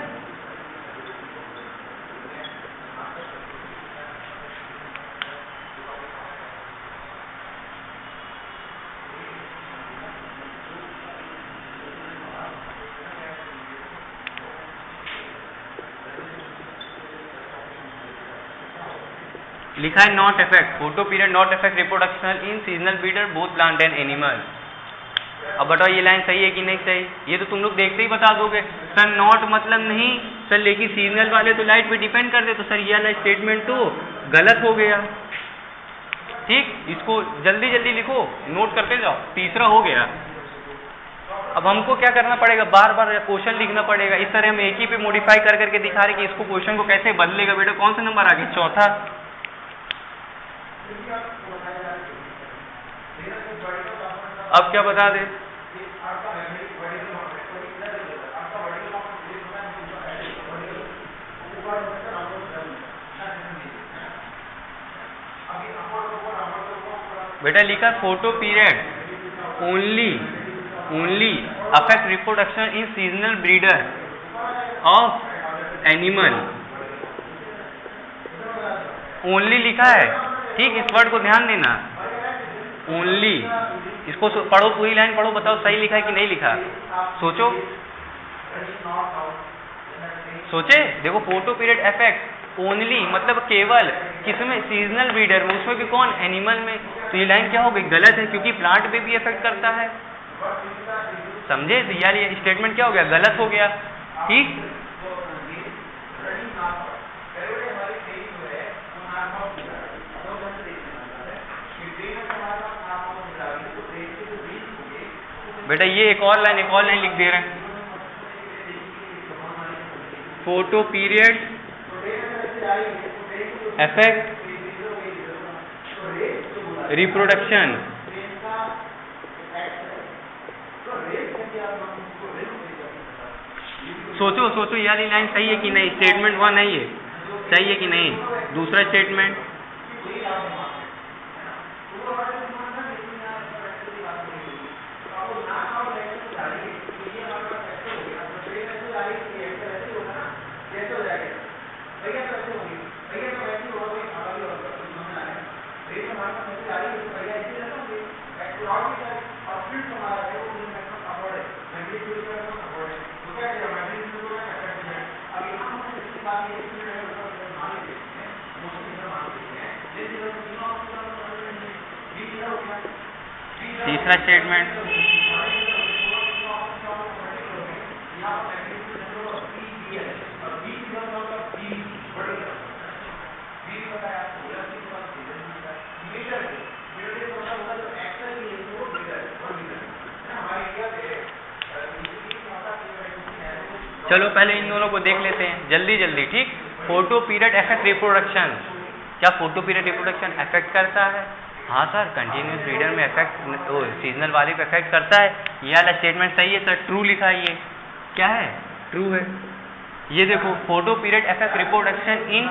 [SPEAKER 1] लिखा है not effect, photo period not effect reproduction in seasonal breeder both plant and animal. अब बताओ ये लाइन सही है कि नहीं सही? ये तो तुम लोग देखते ही बता दोगे सर, नॉट मतलब नहीं सर, लेकिन सीजनल वाले तो लाइट पे डिपेंड करते, तो सर ये वाला स्टेटमेंट तो गलत हो गया। ठीक, इसको जल्दी जल्दी लिखो, नोट करते जाओ। तीसरा हो गया। अब हमको क्या करना पड़ेगा, बार बार क्वेश्चन लिखना पड़ेगा। इस तरह हम एक ही पे मॉडिफाई कर करके दिखा रहे कि इसको क्वेश्चन को कैसे बदलेगा। बेटा कौन सा नंबर आ गया? चौथा। अब क्या बता दे? बेटा लिखा photo period only affect reproduction in seasonal breeder of animal. Only लिखा है, ठीक, इस वर्ड को ध्यान देना, ओनली। इसको पढ़ो, पूरी लाइन पढ़ो, बताओ सही लिखा है कि नहीं लिखा। सोचो, सोचे, देखो फोटो पीरियड इफेक्ट ओनली मतलब केवल, किसमें? सीजनल ब्रीडर में। उसमें भी कौन? एनिमल में। तो ये लाइन क्या हो गई? गलत है, क्योंकि प्लांट पे भी इफेक्ट करता है। समझे? तो यार ये स्टेटमेंट क्या हो गया? गलत हो गया। ठीक, बेटा ये एक और लाइन लिख दे रहे हैं। Photo period effect reproduction. सोचो यार ये लाइन सही है कि नहीं? स्टेटमेंट 1 है ये, सही है कि नहीं? दूसरा स्टेटमेंट, तीसरा स्टेटमेंट, चलो पहले इन दोनों को देख लेते हैं जल्दी जल्दी। ठीक, फोटो पीरियड इफेक्ट रिप्रोडक्शन। क्या फोटो पीरियड रिप्रोडक्शन इफेक्ट करता है? हाँ सर, कंटिन्यूस ब्रीडर में इफेक्ट, सीजनल वाले पे इफेक्ट करता है। ये वाला स्टेटमेंट सही है सर, ट्रू लिखा है। ये क्या है? ट्रू है। ये देखो, photo period effect reproduction in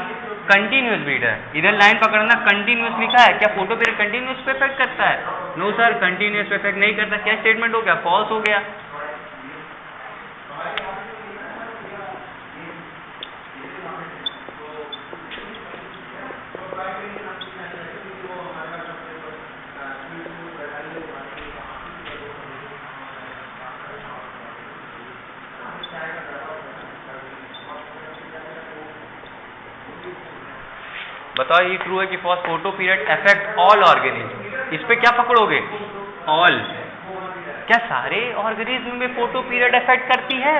[SPEAKER 1] continuous breeder, इधर लाइन पकड़ना, कंटिन्यूस लिखा है। क्या फोटो पीरियड कंटिन्यूस पे इफेक्ट करता है? नो सर, कंटिन्यूस पे इफेक्ट नहीं करता। क्या स्टेटमेंट हो गया? फॉल्स हो गया। बताओ ये ट्रू है कि false? Photo period effect all organism, इस पे क्या पकड़ोगे? ऑल। क्या सारे ऑर्गेनिज्म में फोटो पीरियड इफेक्ट करती है?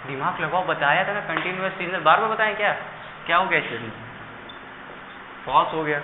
[SPEAKER 1] दिमाग लगाओ, बताया था ना कंटिन्यूअस सीजनल, बार बार बताएं क्या? क्या हो गया इसमें? फॉल्स हो गया।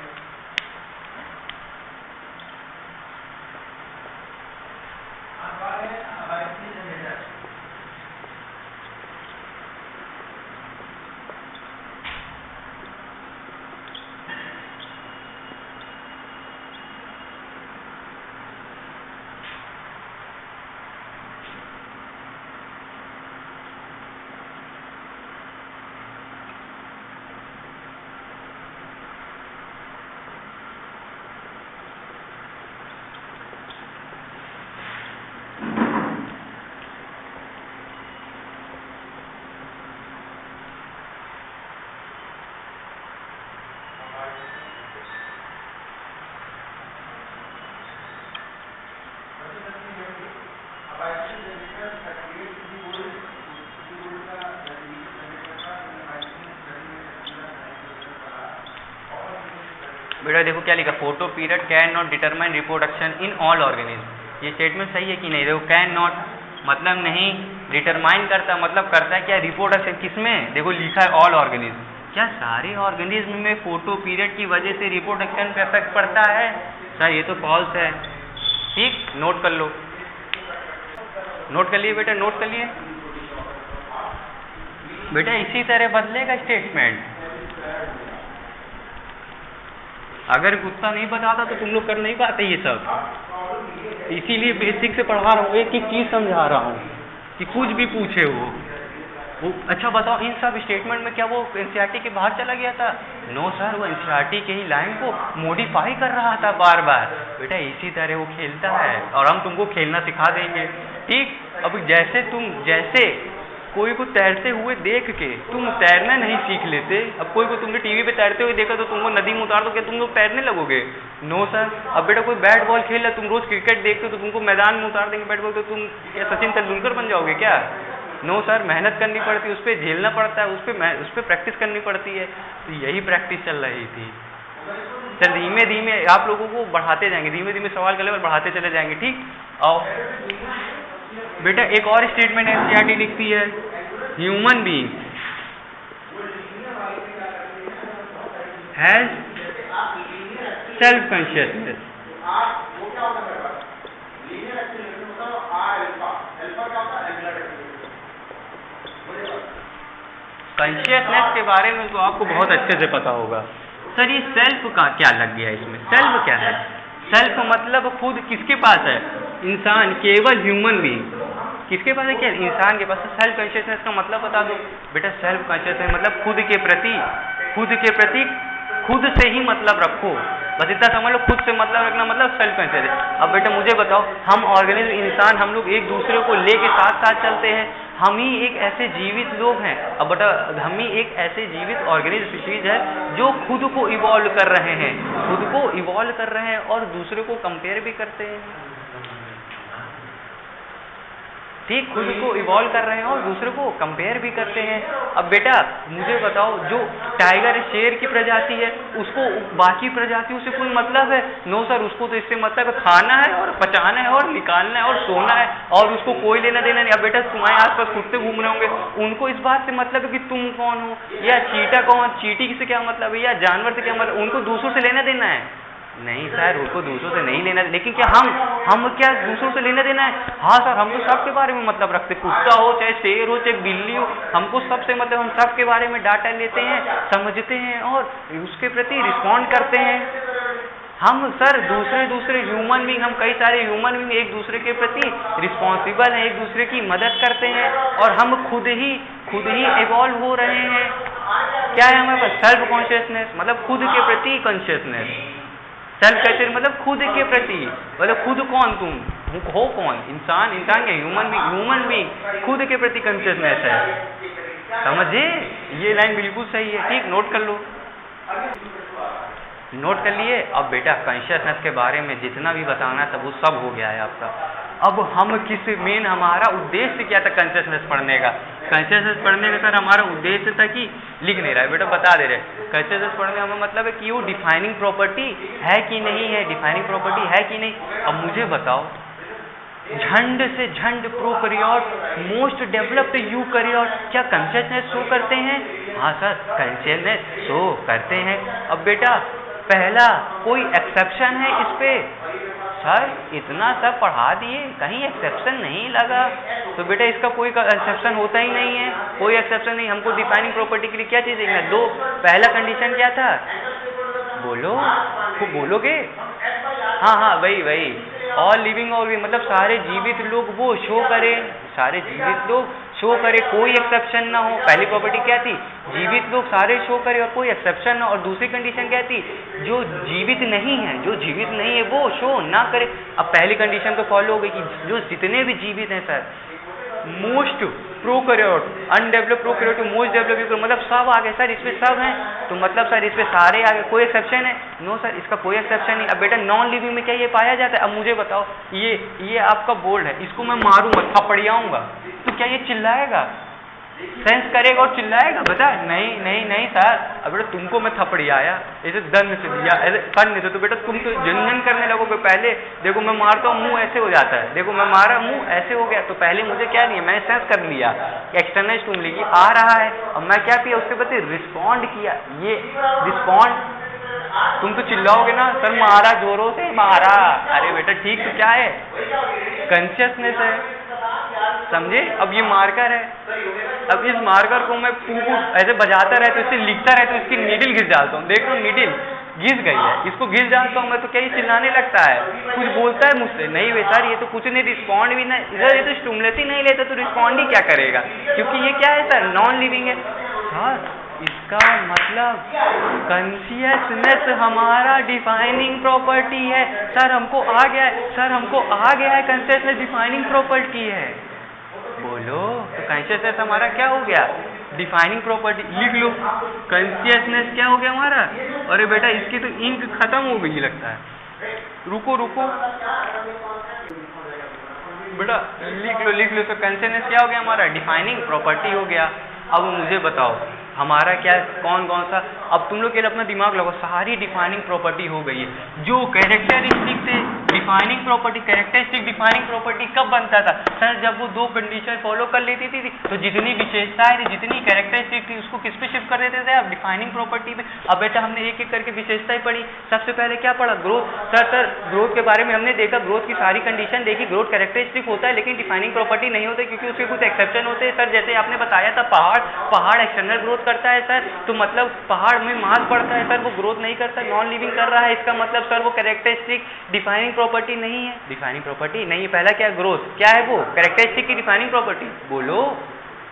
[SPEAKER 1] बेटा देखो क्या लिखा, photo period can not determine reproduction in all organism. ये स्टेटमेंट सही है कि नहीं? देखो कैन नॉट मतलब नहीं, डिटरमाइन करता मतलब करता है क्या, रिप्रोडक्शन किसमें, देखो लिखा है ऑल ऑर्गेनिज्म। क्या सारे ऑर्गेनिज्म में फोटो पीरियड की वजह से रिप्रोडक्शन पे इफेक्ट पड़ता है? सर ये तो फॉल्स है। ठीक, नोट कर लो, नोट कर लिए बेटा, नोट कर लिए बेटा। इसी तरह बदलेगा स्टेटमेंट। अगर गुस्सा नहीं बताता तो तुम लोग कर नहीं पाते ये सब, इसीलिए बेसिक से पढ़ा रहा हूँ, एक एक चीज समझा रहा हूँ कि कुछ भी पूछे वो। अच्छा बताओ, इन सब स्टेटमेंट में क्या वो एनसीईआरटी के बाहर चला गया था? नो सर, वो एनसीईआरटी के ही लाइन को मॉडिफाई कर रहा था बार बार। बेटा इसी तरह वो खेलता है और हम तुमको खेलना सिखा देंगे। ठीक, अब जैसे कोई को तैरते हुए देख के तुम तैरना नहीं सीख लेते, अब कोई को तुमने टीवी पे तैरते हुए देखा तो तुमको नदी में उतार दो, क्या तुम लोग तैरने लगोगे? No sir. अब बेटा कोई बैट बॉल खेल रहा है, तुम रोज क्रिकेट देखते हो तो तुमको मैदान में उतार देंगे बैट बॉल, तो तुम क्या सचिन तेंदुलकर बन जाओगे क्या? नो सर, मेहनत करनी पड़ती है, उस पर झेलना पड़ता है, उस पर प्रैक्टिस करनी पड़ती है। तो यही प्रैक्टिस चल रही थी। चल धीमे धीमे आप लोगों को बढ़ाते जाएंगे, धीमे धीमे सवाल का लेवल बढ़ाते चले जाएंगे। ठीक, आओ बेटा एक और स्टेटमेंट एनसीईआरटी लिखती है, human being has self consciousness. Consciousness के बारे में तो आपको बहुत अच्छे से पता होगा। सर ये सेल्फ का क्या लग गया इसमें? सेल्फ क्या है? सेल्फ मतलब खुद किसके पास है? इंसान, केवल ह्यूमन बीइंग किसके पास है? क्या इंसान के पास। सेल्फ कॉन्शियसनेस का मतलब बता दो बेटा। सेल्फ कॉन्शियसनेस मतलब खुद के प्रति खुद से ही मतलब रखो, बस इतना समझ लो। खुद से मतलब रखना मतलब सेल्फ कॉन्शियस है। अब बेटा मुझे बताओ, हम ऑर्गेनिज्म इंसान हम लोग एक दूसरे को लेके साथ साथ चलते हैं, हम ही एक ऐसे जीवित लोग हैं। अब बेटा हम ही एक ऐसे जीवित ऑर्गेनिज्म स्पीशीज है जो खुद को इवॉल्व कर रहे हैं, और दूसरे को कंपेयर भी करते हैं। ठीक, खुद को इवॉल्व कर रहे हैं और दूसरे को कंपेयर भी करते हैं। अब बेटा मुझे बताओ, जो टाइगर शेर की प्रजाति है उसको बाकी प्रजातियों से कोई मतलब है? नो सर, उसको तो इससे मतलब खाना है और पचाना है और निकालना है और सोना है, और उसको कोई लेना देना नहीं। अब बेटा तुम्हारे आसपास कुत्ते घूम रहे होंगे, उनको इस बात से मतलब है कि तुम कौन हो, या चीटा कौन, चीटी से क्या मतलब है, या जानवर से क्या मतलब, उनको दूसरों से लेना देना है? नहीं सर, उनको दूसरों से नहीं लेना। लेकिन क्या हम क्या दूसरों से लेना देना है? हाँ सर, हम तो सबके बारे में मतलब रखते, कुत्ता हो चाहे शेर हो चाहे बिल्ली हो, हमको सबसे मतलब, हम सबके बारे में डाटा लेते हैं, समझते हैं और उसके प्रति रिस्पॉन्ड करते हैं। हम सर दूसरे ह्यूमन बीइंग, हम कई सारे ह्यूमन बीइंग एक दूसरे के प्रति रिस्पॉन्सिबल हैं, एक दूसरे की मदद करते हैं, और हम खुद ही इवॉल्व हो रहे हैं। क्या है हमारे पास? सेल्फ कॉन्शियसनेस मतलब खुद के प्रति कॉन्शियसनेस। सेल्फ कॉन्शियस मतलब खुद के प्रति, मतलब खुद कौन, तुम हो कौन? इंसान क्या? ह्यूमन बीइंग खुद के प्रति कॉन्शियसनेस है। समझे? ये लाइन बिल्कुल सही है। ठीक, नोट कर लो, नोट कर लिए। अब बेटा कॉन्शियसनेस के बारे में जितना भी बताना था वो सब हो गया है आपका। अब हम हमारा उद्देश्य क्या था कॉन्शियसनेस पढ़ने का? कॉन्शियसनेस पढ़ने का सर हमारा उद्देश्य था कि, लिख नहीं रहा है बेटा, बता दे रहे, कॉन्शियसनेस पढ़ने का मतलब है कि वो डिफाइनिंग प्रॉपर्टी है कि नहीं है, डिफाइनिंग प्रॉपर्टी है कि नहीं। अब मुझे बताओ, झंड से झंड प्रोकैरियोट, मोस्ट डेवलप्ड यूकैरियोट क्या कॉन्शियसनेस शो करते हैं? हाँ सर, कॉन्शियसनेस शो करते हैं। अब बेटा पहला कोई एक्सेप्शन है इस पे? सर इतना सब पढ़ा दिए, कहीं एक्सेप्शन नहीं लगा। तो बेटा इसका कोई एक्सेप्शन होता ही नहीं है, कोई एक्सेप्शन नहीं। हमको डिफाइनिंग प्रॉपर्टी के लिए क्या चीज़ देखना? दो, पहला कंडीशन क्या था? बोलो, खूब बोलोगे? हाँ वही ऑल लिविंग ऑर्गेनिज्म मतलब सारे जीवित लोग वो शो करें, सारे जीवित लोग शो करे, कोई एक्सेप्शन ना हो। पहली प्रॉपर्टी क्या थी? जीवित लोग सारे शो करे और कोई एक्सेप्शन ना। और दूसरी कंडीशन क्या थी? जो जीवित नहीं है वो शो ना करे। अब पहली कंडीशन तो फॉलो हो गई कि जो जितने भी जीवित हैं sir, most prokaryote, undeveloped prokaryote, most developed, मतलब सब आ गए सर, इसमें सब हैं, तो मतलब सर इसमें सारे आ गए, कोई एक्सेप्शन है? नो सर, इसका कोई एक्सेप्शन नहीं। अब बेटा नॉन लिविंग में क्या ये पाया जाता है? अब मुझे बताओ, ये आपका बोर्ड है, इसको मैं मारूंगा, थपड़ियाऊंगा, तो क्या ये चिल्लाएगा? सेंस करेगा और चिल्लाएगा, बता नहीं नहीं नहीं सर, अब बेटा तुमको मैं थपड़ी आया ऐसे दंड से दिया ऐसे कर नहीं तो बेटा तुम तो झनझन करने लगोगे। पहले देखो मैं मारता हूँ मुंह ऐसे हो जाता है, देखो मैं मारा मुंह ऐसे हो गया, तो पहले मुझे क्या नहीं है, मैंने सेंस कर लिया एक्सटर्नल स्टिमुली आ रहा है, अब मैं क्या किया उसके प्रति रिस्पॉन्ड किया। ये रिस्पॉन्ड, तुम तो चिल्लाओगे ना सर मारा जोरों से मारा, अरे बेटा ठीक तो क्या है, कॉन्शियसनेस है, समझे। अब ये मार्कर है, अब इस मार्कर को मैं ऐसे बजाता रहता हूँ, इससे लिखता रहता हूँ, इसकी नीडल घिस डालता हूँ, देख लो नीडल घिस गई है, इसको घिस डालता हूँ मैं तो क्या ये चिल्लाने लगता है, कुछ बोलता है मुझसे, नहीं वे सर ये तो कुछ नहीं, रिस्पॉन्ड भी नहीं, इधर ये तो स्टिमुलस ही नहीं लेता तो रिस्पॉन्ड ही क्या करेगा, क्योंकि ये क्या है सर नॉन लिविंग है। सर इसका मतलब कॉन्शियसनेस हमारा डिफाइनिंग प्रॉपर्टी है सर, हमको आ गया है सर, हमको आ गया है कॉन्शियसनेस डिफाइनिंग प्रॉपर्टी है। बोलो तो कॉन्शियसनेस हमारा क्या हो गया, डिफाइनिंग प्रॉपर्टी, लिख लो कॉन्शियसनेस क्या हो गया हमारा। अरे बेटा इसकी तो इंक खत्म हो गई लगता है, रुको रुको बेटा लिख लो तो कॉन्शियसनेस क्या हो गया हमारा, डिफाइनिंग प्रॉपर्टी हो गया। अब मुझे बताओ हमारा क्या कौन कौन सा, अब तुम लोग के लिए अपना दिमाग लगाओ, सारी डिफाइनिंग प्रॉपर्टी हो गई है। जो कैरेक्टरिस्टिक थे defining property, characteristic defining property कब बनता था सर, जब वो दो कंडीशन फॉलो कर लेती थी तो जितनी विशेषताएं थी जितनी कैरेक्टरिस्टिक थी उसको किस पे शिफ्ट कर देते थे, अब डिफाइनिंग प्रॉपर्टी पे। अब बेटा हमने एक एक करके विशेषताएं पढ़ी, सबसे पहले क्या पढ़ा, ग्रोथ। सर ग्रोथ के बारे में हमने देखा, ग्रोथ की सारी कंडीशन देखी, ग्रोथ कैरेक्टरिस्टिक होता है लेकिन डिफाइनिंग प्रॉपर्टी नहीं होता क्योंकि उसके कुछ एक्सेप्शन होते हैं। सर जैसे आपने बताया था पहाड़ एक्सटर्नल ग्रोथ करता है सर, तो मतलब पहाड़ में मास बढ़ता है सर, वो ग्रोथ नहीं करता, नॉन लिविंग कर रहा है, इसका मतलब सर वो कैरेक्टरिस्टिक डिफाइनिंग प्रॉपर्टी नहीं है, डिफाइनिंग प्रॉपर्टी नहीं है। पहला क्या है, ग्रोथ, क्या है वो कैरेक्टरिस्टिक की डिफाइनिंग प्रॉपर्टी, बोलो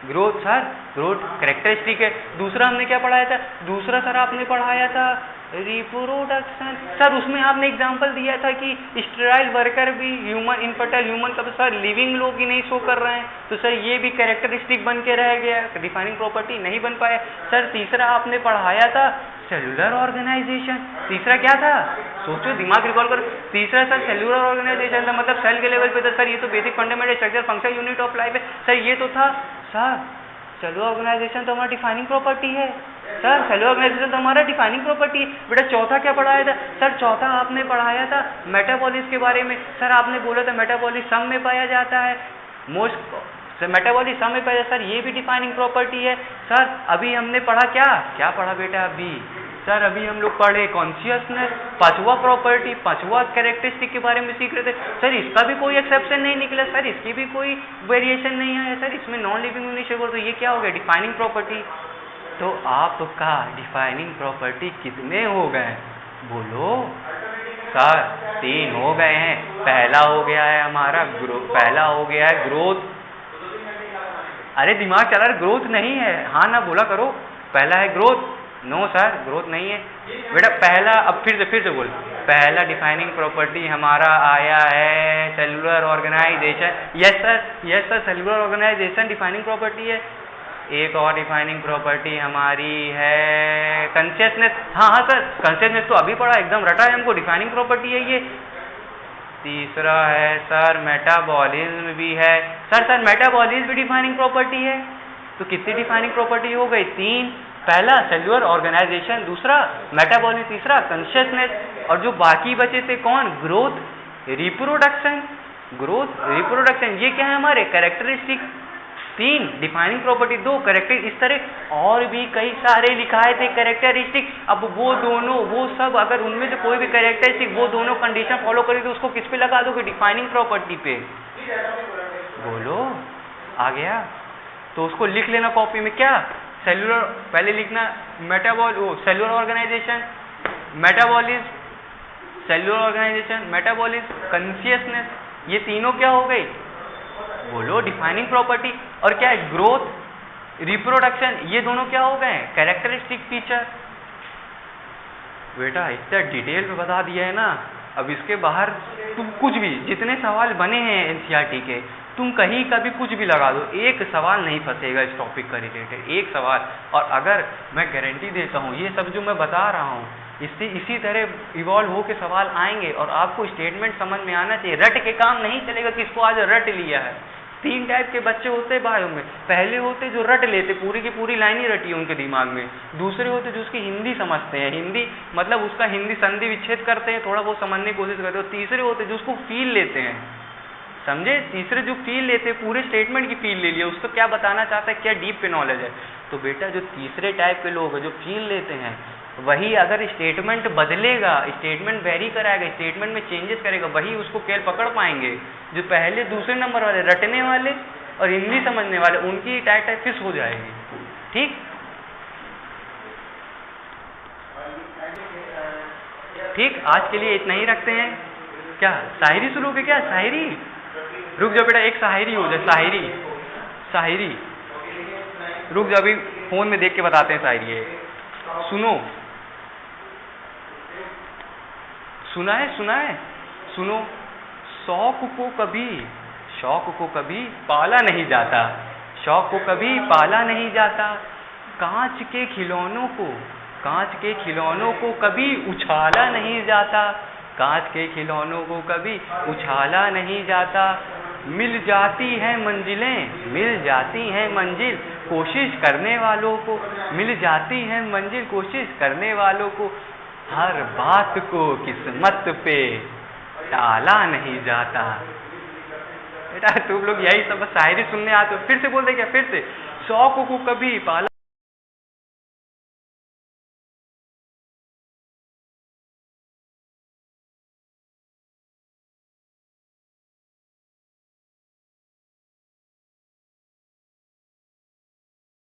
[SPEAKER 1] ग्रोथ सर, ग्रोथ कैरेक्टरिस्टिक है। दूसरा हमने क्या पढ़ाया था, दूसरा सर आपने पढ़ाया था रिप्रोडक्शन, सर उसमें आपने एग्जांपल दिया था कि स्टेराइल वर्कर भी ह्यूमन, इनफर्टाइल ह्यूमन का तो सर लिविंग लोग ही नहीं शो कर रहे हैं, तो सर ये भी कैरेक्टरिस्टिक बन के रह गया, डिफाइनिंग प्रॉपर्टी नहीं बन पाया। सर तीसरा आपने पढ़ाया था सेलुलर ऑर्गेनाइजेशन, तीसरा क्या था, सोचो दिमाग रिकॉल करो, तीसरा सर सेलुलर ऑर्गेनाइजेशन था, मतलब सेल के लेवल पे था सर, ये तो basic fundamental structure function unit of life है सर, ये तो था सर सेलुलर ऑर्गेनाइजेशन तो हमारा डिफाइनिंग प्रॉपर्टी है सर, सेलुलर ऑर्गेनाइजेशन तो हमारा डिफाइनिंग प्रॉपर्टी है। बेटा चौथा क्या पढ़ाया था सर, चौथा आपने पढ़ाया था मेटाबॉलिज्म के बारे में, सर आपने बोला था मेटाबॉलिज्म सम में पाया जाता है, मोस्ट मेटाबॉलिज्म सम में पाया जाता है, सर ये भी डिफाइनिंग प्रॉपर्टी है। सर अभी हमने पढ़ा क्या पढ़ा बेटा, अभी सर अभी हम लोग पढ़े कॉन्शियसनेस, पांचवा प्रॉपर्टी, पांचवा कैरेक्टरिस्टिक के बारे में सीख रहे थे सर, इसका भी कोई एक्सेप्शन नहीं निकला सर, इसकी भी कोई वेरिएशन नहीं आया सर, इसमें नॉन लिविंग यूनिट, तो ये क्या हो गया डिफाइनिंग प्रॉपर्टी। तो आपका डिफाइनिंग प्रॉपर्टी कितने हो गए, बोलो सर 3 हो गए हैं। पहला हो गया है हमारा पहला हो गया है ग्रोथ, अरे दिमाग चला रहा, ग्रोथ नहीं है, हाँ ना बोला करो, पहला है ग्रोथ, नो सर ग्रोथ नहीं है बेटा, पहला अब फिर से बोल, पहला डिफाइनिंग प्रॉपर्टी हमारा आया है cellular organisation, yes sir cellular organisation defining property है। एक और डिफाइनिंग प्रॉपर्टी हमारी है कॉन्शियसनेस, हाँ सर कॉन्शियसनेस तो अभी पढ़ा, एकदम रटा है हमको, डिफाइनिंग प्रॉपर्टी है ये। तीसरा है सर मेटाबॉलिज्म भी है सर मेटाबॉलिज्म भी डिफाइनिंग प्रॉपर्टी है। तो कितनी डिफाइनिंग प्रॉपर्टी हो गई, 3, पहला सेलुलर ऑर्गेनाइजेशन, दूसरा मेटाबॉलिज्म, तीसरा कॉन्शियसनेस, और जो बाकी बचे थे कौन, ग्रोथ, रिप्रोडक्शन, ग्रोथ रिप्रोडक्शन, ये क्या है हमारे कैरेक्टरिस्टिक, 3 डिफाइनिंग प्रॉपर्टी, 2 कैरेक्टर, इस तरह और भी कई सारे लिखाए थे कैरेक्टरिस्टिक। अब वो दोनों वो सब अगर उनमें से कोई भी कैरेक्टरिस्टिक वो दोनों कंडीशन फॉलो करेगी तो उसको किस पे लगा दोगे, डिफाइनिंग प्रॉपर्टी पे, बोलो आ गया। तो उसको लिख लेना कॉपी में, क्या सेलुलर पहले लिखना, cellular organisation, metabolism, cellular organisation, metabolism, consciousness, ये तीनों क्या हो गई, बोलो डिफाइनिंग प्रॉपर्टी, और क्या है ग्रोथ, रिप्रोडक्शन, ये दोनों क्या हो गए कैरेक्टरिस्टिक फीचर। बेटा इतना डिटेल में बता दिया है ना, अब इसके बाहर तुम कुछ भी, जितने सवाल बने हैं एनसीईआरटी के, तुम कहीं का भी कुछ भी लगा दो, एक सवाल नहीं फंसेगा इस टॉपिक का रिलेटेड, एक सवाल। और अगर मैं गारंटी देता हूँ ये सब जो मैं बता रहा हूँ इससे इसी तरह इवॉल्व हो के सवाल आएंगे, और आपको स्टेटमेंट समझ में आना चाहिए, रट के काम नहीं चलेगा कि इसको आज रट लिया है, 3 टाइप के बच्चे होते हैं बायो में। पहले होते जो रट लेते, पूरी की पूरी लाइन ही रटी है उनके दिमाग में। दूसरे होते जो उसकी हिंदी समझते हैं, हिंदी मतलब उसका हिंदी संधि विच्छेद करते हैं, थोड़ा बहुत समझने की कोशिश करते हैं। और तीसरे होते जो उसको फील लेते हैं, समझे? तीसरे जो फील लेते, पूरे स्टेटमेंट की फील ले लिया, उसको क्या बताना चाहता है, क्या डीप पे नॉलेज है। तो बेटा जो तीसरे टाइप के लोग हैं जो फील लेते हैं, वही अगर स्टेटमेंट बदलेगा, स्टेटमेंट वेरी कराएगा, स्टेटमेंट में चेंजेस करेगा, वही उसको केवल पकड़ पाएंगे। जो पहले दूसरे नंबर वाले रटने वाले और हिंदी समझने वाले, उनकी टाइट फिक्स हो जाएगी। ठीक ठीक, आज के लिए इतना ही रखते हैं। क्या शायरी शुरू के? क्या शायरी? रुक जाओ बेटा, एक शायरी हो जाए। शायरी शायरी रुक जाओ, अभी फोन में देख के बताते हैं शायरी है। सुनो, सुना है? सुना है? सुनो। शौक को कभी पाला नहीं जाता, शौक को कभी पाला नहीं जाता। कांच के खिलौनों को कभी उछाला नहीं जाता, कांच के खिलौनों को कभी उछाला नहीं जाता। मिल जाती है मंजिल कोशिश करने वालों को, मिल जाती है मंजिल कोशिश करने वालों को। हर बात को किस्मत पे टाला नहीं जाता। बेटा तुम लोग यही सब शायरी सुनने आते हो, फिर से बोल दे क्या? फिर से, शौक को कभी पाला